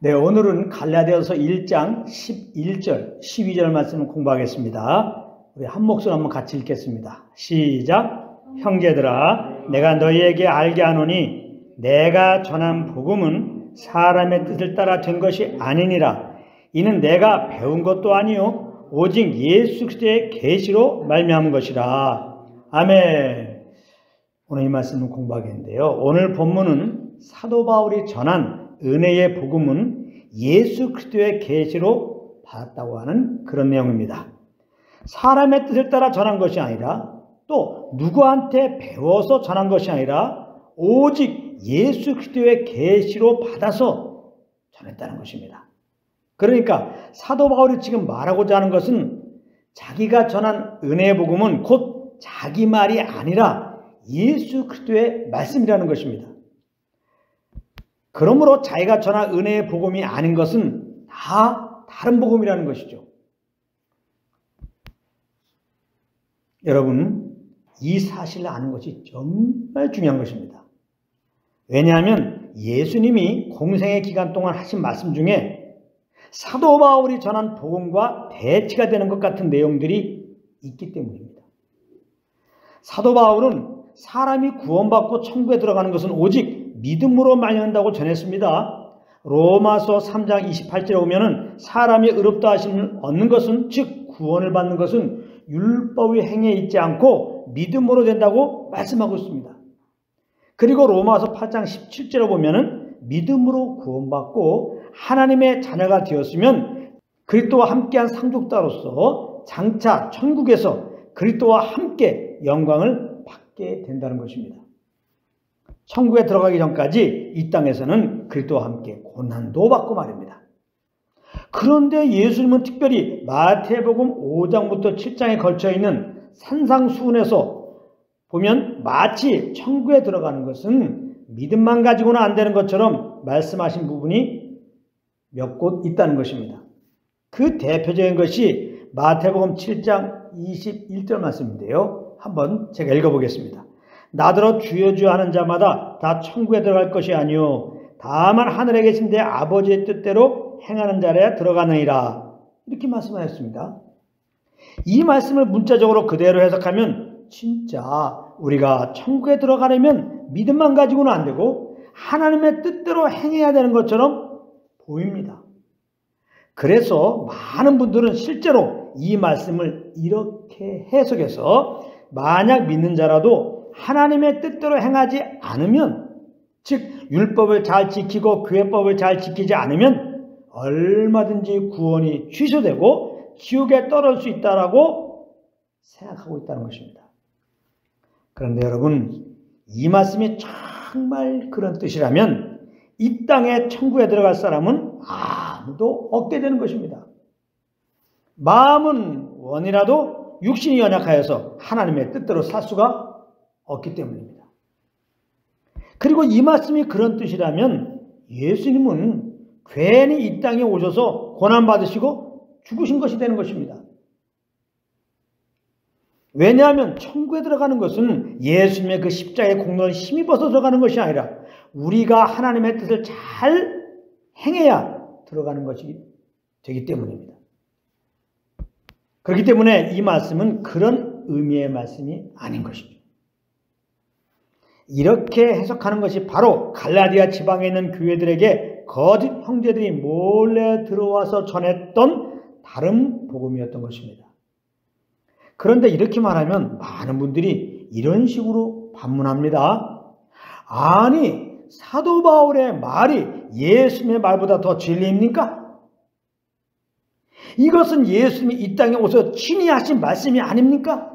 네, 오늘은 갈라디아서 1장 11절, 12절 말씀을 공부하겠습니다. 우리 한 목소리 한번 같이 읽겠습니다. 시작. 형제들아, 내가 너희에게 알게 하노니 내가 전한 복음은 사람의 뜻을 따라 된 것이 아니니라. 이는 내가 배운 것도 아니요 오직 예수 그리스도의 계시로 말미암은 것이라. 아멘. 오늘 이 말씀을 공부하겠는데요. 오늘 본문은 사도 바울이 전한 은혜의 복음은 예수 그리스도의 계시로 받았다고 하는 그런 내용입니다. 사람의 뜻을 따라 전한 것이 아니라 또 누구한테 배워서 전한 것이 아니라 오직 예수 그리스도의 계시로 받아서 전했다는 것입니다. 그러니까 사도 바울이 지금 말하고자 하는 것은 자기가 전한 은혜의 복음은 곧 자기 말이 아니라 예수 그리스도의 말씀이라는 것입니다. 그러므로 자기가 전한 은혜의 복음이 아닌 것은 다 다른 복음이라는 것이죠. 여러분, 이 사실을 아는 것이 정말 중요한 것입니다. 왜냐하면 예수님이 공생의 기간 동안 하신 말씀 중에 사도 바울이 전한 복음과 대치가 되는 것 같은 내용들이 있기 때문입니다. 사도 바울은 사람이 구원받고 천국에 들어가는 것은 오직 믿음으로 말미암는다고 전했습니다. 로마서 3장 28절에 보면은 사람이 의롭다 하심을 얻는 것은, 즉 구원을 받는 것은 율법의 행위에 있지 않고 믿음으로 된다고 말씀하고 있습니다. 그리고 로마서 8장 17절에 보면은 믿음으로 구원받고 하나님의 자녀가 되었으면 그리스도와 함께한 상속자로서 장차 천국에서 그리스도와 함께 영광을 받게 된다는 것입니다. 천국에 들어가기 전까지 이 땅에서는 그리스도와 함께 고난도 받고 말입니다. 그런데 예수님은 특별히 마태복음 5장부터 7장에 걸쳐 있는 산상수훈에서 보면 마치 천국에 들어가는 것은 믿음만 가지고는 안 되는 것처럼 말씀하신 부분이 몇 곳 있다는 것입니다. 그 대표적인 것이 마태복음 7장 21절 말씀인데요. 한번 제가 읽어보겠습니다. 나더러 주여 주여 하는 자마다 다 천국에 들어갈 것이 아니요 다만 하늘에 계신 내 아버지의 뜻대로 행하는 자라야 들어가느니라. 이렇게 말씀하셨습니다. 이 말씀을 문자적으로 그대로 해석하면 진짜 우리가 천국에 들어가려면 믿음만 가지고는 안 되고 하나님의 뜻대로 행해야 되는 것처럼 보입니다. 그래서 많은 분들은 실제로 이 말씀을 이렇게 해석해서 만약 믿는 자라도 하나님의 뜻대로 행하지 않으면, 즉 율법을 잘 지키고 교회법을 잘 지키지 않으면 얼마든지 구원이 취소되고 지옥에 떨어질 수 있다라고 생각하고 있다는 것입니다. 그런데 여러분, 이 말씀이 정말 그런 뜻이라면 이 땅에 천국에 들어갈 사람은 아무도 없게 되는 것입니다. 마음은 원이라도 육신이 연약하여서 하나님의 뜻대로 살 수가 없기 때문입니다. 그리고 이 말씀이 그런 뜻이라면 예수님은 괜히 이 땅에 오셔서 고난받으시고 죽으신 것이 되는 것입니다. 왜냐하면 천국에 들어가는 것은 예수님의 그 십자가의 공로를 힘입어서 들어가는 것이 아니라 우리가 하나님의 뜻을 잘 행해야 들어가는 것이 되기 때문입니다. 그렇기 때문에 이 말씀은 그런 의미의 말씀이 아닌 것이죠. 이렇게 해석하는 것이 바로 갈라디아 지방에 있는 교회들에게 거짓 형제들이 몰래 들어와서 전했던 다른 복음이었던 것입니다. 그런데 이렇게 말하면 많은 분들이 이런 식으로 반문합니다. 아니, 사도 바울의 말이 예수님의 말보다 더 진리입니까? 이것은 예수님이 이 땅에 오셔서 친히 하신 말씀이 아닙니까?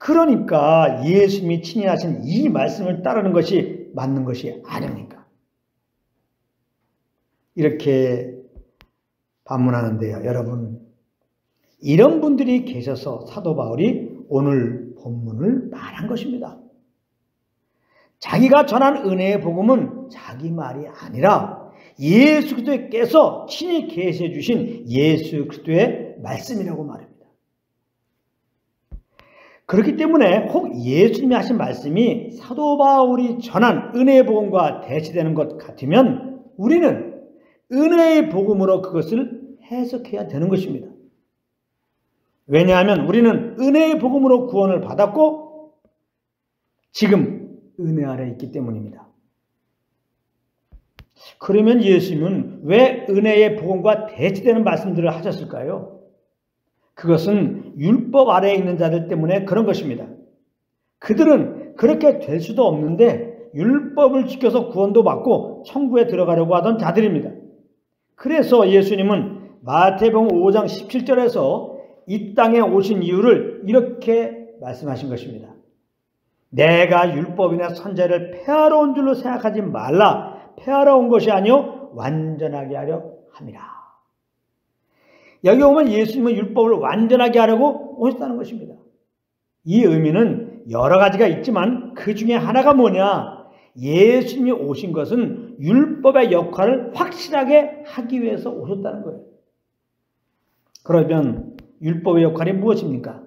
그러니까 예수님이 친히 하신 이 말씀을 따르는 것이 맞는 것이 아닙니까? 이렇게 반문하는데요. 여러분, 이런 분들이 계셔서 사도 바울이 오늘 본문을 말한 것입니다. 자기가 전한 은혜의 복음은 자기 말이 아니라 예수 그리스도께서 친히 계시해 주신 예수 그리스도의 말씀이라고 말합니다. 그렇기 때문에 혹 예수님이 하신 말씀이 사도 바울이 전한 은혜의 복음과 대치되는 것 같으면 우리는 은혜의 복음으로 그것을 해석해야 되는 것입니다. 왜냐하면 우리는 은혜의 복음으로 구원을 받았고 지금 은혜 아래 있기 때문입니다. 그러면 예수님은 왜 은혜의 복음과 대치되는 말씀들을 하셨을까요? 그것은 율법 아래에 있는 자들 때문에 그런 것입니다. 그들은 그렇게 될 수도 없는데 율법을 지켜서 구원도 받고 천국에 들어가려고 하던 자들입니다. 그래서 예수님은 마태복음 5장 17절에서 이 땅에 오신 이유를 이렇게 말씀하신 것입니다. 내가 율법이나 선지자를 폐하러 온 줄로 생각하지 말라. 폐하러 온 것이 아니요 완전하게 하려 함이라. 여기 보면 예수님은 율법을 완전하게 하려고 오셨다는 것입니다. 이 의미는 여러 가지가 있지만 그 중에 하나가 뭐냐? 예수님이 오신 것은 율법의 역할을 확실하게 하기 위해서 오셨다는 거예요. 그러면 율법의 역할이 무엇입니까?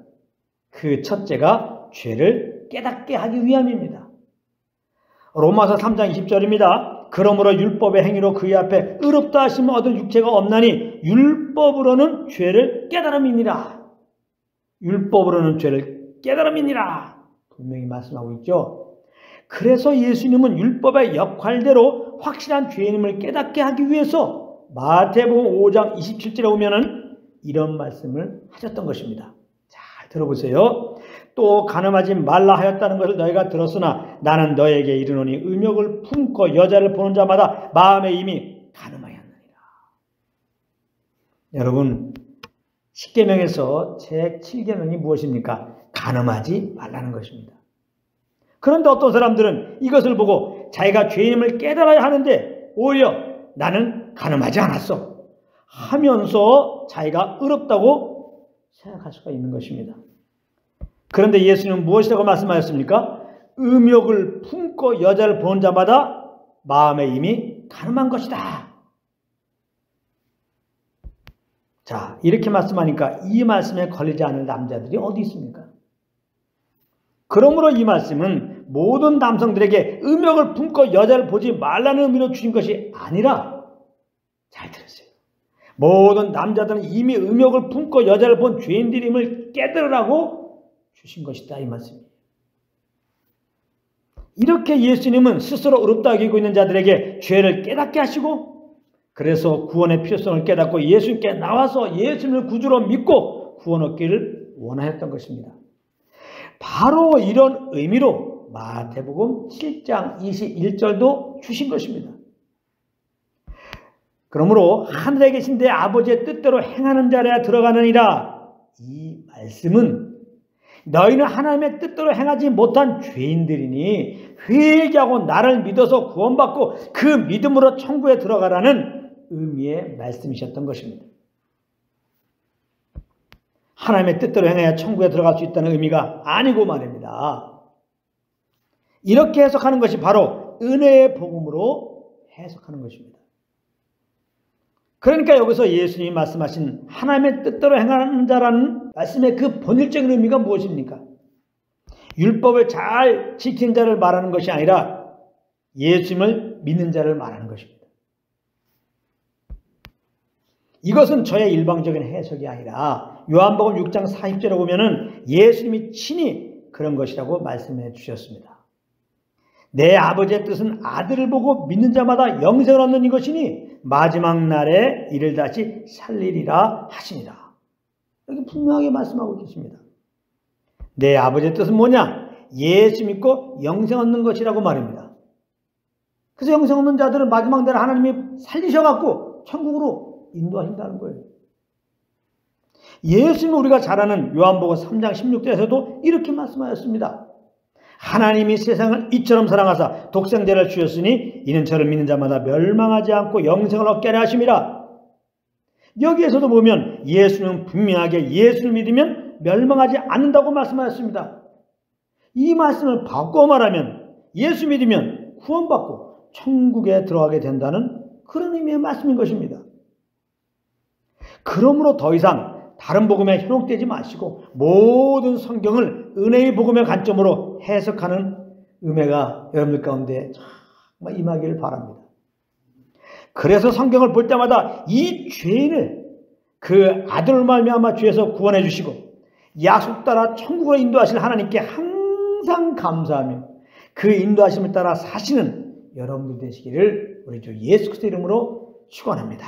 그 첫째가 죄를 깨닫게 하기 위함입니다. 로마서 3장 20절입니다. 그러므로 율법의 행위로 그의 앞에 의롭다 하심을 얻을 육체가 없나니 율법으로는 죄를 깨달음이니라. 율법으로는 죄를 깨달음이니라. 분명히 말씀하고 있죠. 그래서 예수님은 율법의 역할대로 확실한 죄인임을 깨닫게 하기 위해서 마태복음 5장 27절에 보면은 이런 말씀을 하셨던 것입니다. 잘 들어보세요. 또 간음하지 말라 하였다는 것을 너희가 들었으나 나는 너에게 이르노니 음욕을 품고 여자를 보는 자마다 마음에 이미 간음하였느니라. 여러분, 10계명에서 제 7계명이 무엇입니까? 간음하지 말라는 것입니다. 그런데 어떤 사람들은 이것을 보고 자기가 죄인임을 깨달아야 하는데 오히려 나는 간음하지 않았어 하면서 자기가 의롭다고 생각할 수가 있는 것입니다. 그런데 예수님은 무엇이라고 말씀하셨습니까? 음욕을 품고 여자를 보는 자마다 마음에 이미 간음한 것이다. 자, 이렇게 말씀하니까 이 말씀에 걸리지 않을 남자들이 어디 있습니까? 그러므로 이 말씀은 모든 남성들에게 음욕을 품고 여자를 보지 말라는 의미로 주신 것이 아니라, 잘 들으세요, 모든 남자들은 이미 음욕을 품고 여자를 본 죄인들임을 깨달으라고 주신 것이다, 이 말씀이에요. 이렇게 예수님은 스스로 의롭다 여기고 있는 자들에게 죄를 깨닫게 하시고, 그래서 구원의 필요성을 깨닫고 예수님께 나와서 예수님을 구주로 믿고 구원 얻기를 원하였던 것입니다. 바로 이런 의미로 마태복음 7장 21절도 주신 것입니다. 그러므로 하늘에 계신 내 아버지의 뜻대로 행하는 자라야 들어가느니라. 이 말씀은 너희는 하나님의 뜻대로 행하지 못한 죄인들이니 회개하고 나를 믿어서 구원받고 그 믿음으로 천국에 들어가라는 의미의 말씀이셨던 것입니다. 하나님의 뜻대로 행해야 천국에 들어갈 수 있다는 의미가 아니고 말입니다. 이렇게 해석하는 것이 바로 은혜의 복음으로 해석하는 것입니다. 그러니까 여기서 예수님이 말씀하신 하나님의 뜻대로 행하는 자라는 말씀의 그 본질적인 의미가 무엇입니까? 율법을 잘 지킨 자를 말하는 것이 아니라 예수님을 믿는 자를 말하는 것입니다. 이것은 저의 일방적인 해석이 아니라 요한복음 6장 40절에 보면은 예수님이 친히 그런 것이라고 말씀해 주셨습니다. 내 아버지의 뜻은 아들을 보고 믿는 자마다 영생을 얻는 이것이니 마지막 날에 이를 다시 살리리라 하시니라. 여기 분명하게 말씀하고 있습니다. 내 아버지의 뜻은 뭐냐? 예수 믿고 영생 얻는 것이라고 말입니다. 그래서 영생 얻는 자들은 마지막 날에 하나님이 살리셔갖고 천국으로 인도하신다는 거예요. 예수님은 우리가 잘 아는 요한복음 3장 16절에서도 이렇게 말씀하셨습니다. 하나님이 세상을 이처럼 사랑하사 독생자를 주셨으니 이는 저를 믿는 자마다 멸망하지 않고 영생을 얻게 하려 하심이라. 여기에서도 보면 예수는 분명하게 예수를 믿으면 멸망하지 않는다고 말씀하셨습니다. 이 말씀을 바꿔 말하면 예수 믿으면 구원받고 천국에 들어가게 된다는 그런 의미의 말씀인 것입니다. 그러므로 더 이상 다른 복음에 현혹되지 마시고 모든 성경을 은혜의 복음의 관점으로 해석하는 은혜가 여러분들 가운데 정말 임하기를 바랍니다. 그래서 성경을 볼 때마다 이 죄인을 그 아들을 말미암아 죄에서 구원해 주시고 약속 따라 천국으로 인도하실 하나님께 항상 감사하며 그 인도하심을 따라 사시는 여러분들 되시기를 우리 주 예수 그리스도 이름으로 축원합니다.